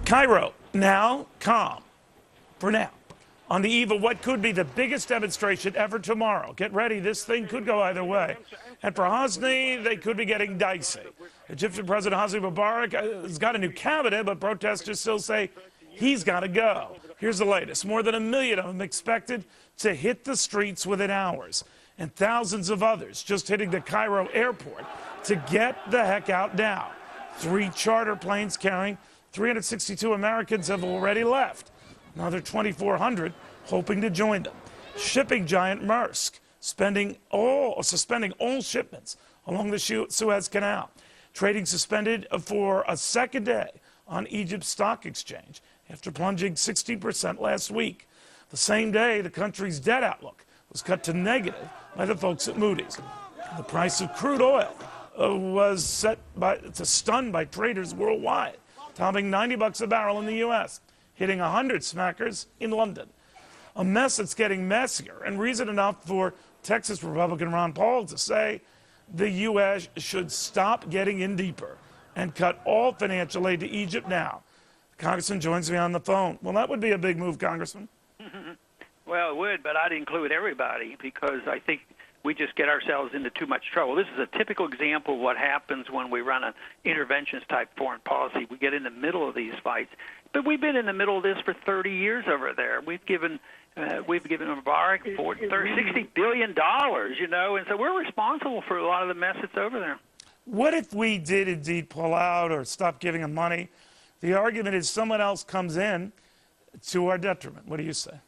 Cairo, now calm, for now, on the eve of what could be the biggest demonstration ever tomorrow. Get ready, this thing could go either way. And for Hosni, they could be getting dicey. Egyptian President Hosni Mubarak has got a new cabinet, but protesters still say he's got to go. Here's the latest. More than 1 million of them expected to hit the streets within hours, and thousands of others just hitting the Cairo airport to get the heck out now. 3 charter planes carrying 362 Americans have already left. Another 2,400 hoping to join them. Shipping giant Maersk suspending all shipments along the Suez Canal. Trading suspended for a second day on Egypt's stock exchange after plunging 60% last week. The same day, the country's debt outlook was cut to negative by the folks at Moody's. The price of crude oil was set to stun by traders worldwide, topping $90 a barrel in the U.S., hitting 100 smackers in London. A mess that's getting messier, and reason enough for Texas Republican Ron Paul to say the U.S. should stop getting in deeper and cut all financial aid to Egypt now. The Congressman joins me on the phone. Well, that would be a big move, Congressman. Well, it would, but I'd include everybody because I think we just get ourselves into too much trouble. This is a typical example of what happens when we run an interventions-type foreign policy. We get in the middle of these fights. But we've been in the middle of this for 30 years over there. We've given Mubarak $60 billion, you know, and so we're responsible for a lot of the mess that's over there. What if we did indeed pull out or stop giving them money? The argument is someone else comes in to our detriment. What do you say?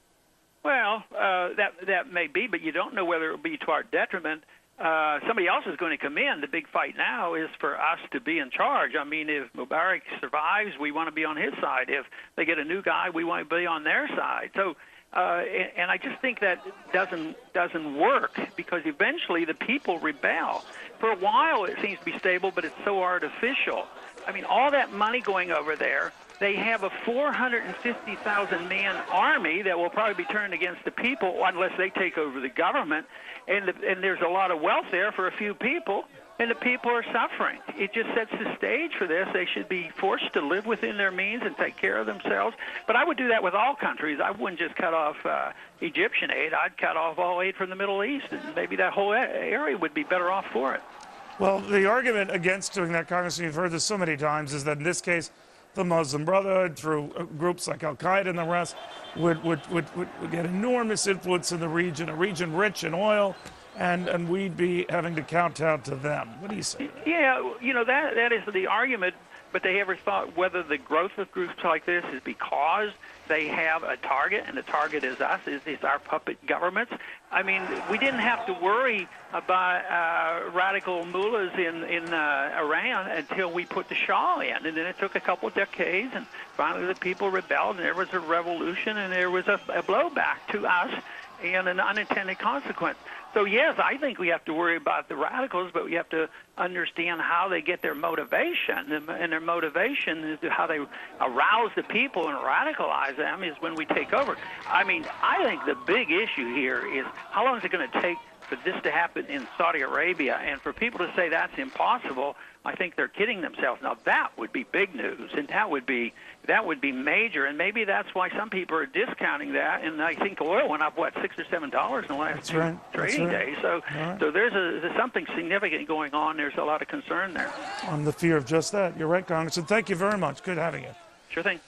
Well, that may be, but you don't know whether it will be to our detriment. Somebody else is going to come in. The big fight now is for us to be in charge. I mean, if Mubarak survives, we want to be on his side. If they get a new guy, we want to be on their side. So, and I just think that doesn't work because eventually the people rebel. For a while, it seems to be stable, but it's so artificial. I mean, all that money going over there. They have a 450,000-man army that will probably be turned against the people unless they take over the government. And there's a lot of wealth there for a few people, and the people are suffering. It just sets the stage for this. They should be forced to live within their means and take care of themselves. But I would do that with all countries. I wouldn't just cut off Egyptian aid. I'd cut off all aid from the Middle East, and maybe that whole area would be better off for it. Well, the argument against doing that, Congressman, you've heard this so many times, is that in this case, the Muslim Brotherhood, through groups like Al-Qaeda and the rest, would get enormous influence in the region, a region rich in oil, and we'd be having to kowtow to them. What do you say? Yeah, you know, that is the argument, but they ever thought whether the growth of groups like this is because they have a target, and the target is us, is our puppet governments. I mean, we didn't have to worry about radical mullahs in Iran until we put the Shah in, and then it took a couple of decades, and finally the people rebelled, and there was a revolution, and there was a blowback to us and an unintended consequence. So, yes, I think we have to worry about the radicals, but we have to understand how they get their motivation. And their motivation is how they arouse the people and radicalize them is when we take over. I mean, I think the big issue here is how long is it going to take for this to happen in Saudi Arabia? And for people to say that's impossible, I think they're kidding themselves. Now, that would be big news, and that would be major, and maybe that's why some people are discounting that. And I think oil went up, what, $6 or $7 in the last two trading days. So, so there's something significant going on. There's a lot of concern there. On the fear of just that. You're right, Congressman. Thank you very much. Good having you. Sure thing.